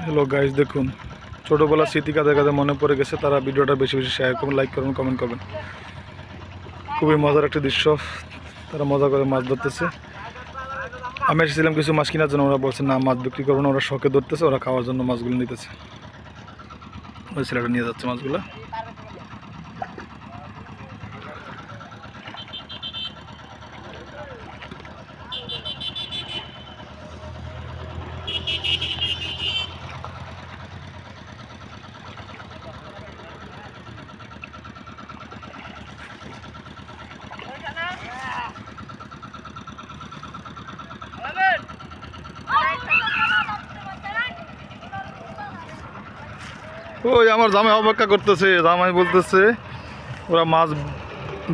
Hello guys, দেখুন ছোটোবেলার স্মৃতি কাদের কাদের মনে পড়ে গেছে তারা ভিডিওটা বেশি বেশি শেয়ার করুন, লাইক করুন, কমেন্ট করবেন। খুবই মজার একটা দৃশ্য। তারা মজা করে মাছ ধরতেছে। আমি এসেছিলাম কিছু মাছ কেনার জন্য, ওরা বলছে না মাছ বিক্রি করবো না, ওরা শখে ধরতেছে, ওরা খাওয়ার জন্য মাছগুলো নিতেছে। ওই ছেলেটা নিয়ে যাচ্ছে মাছগুলো। ওই আমার জামাই অপেক্ষা করতেছে, জামাই বলতেছে ওরা মাছ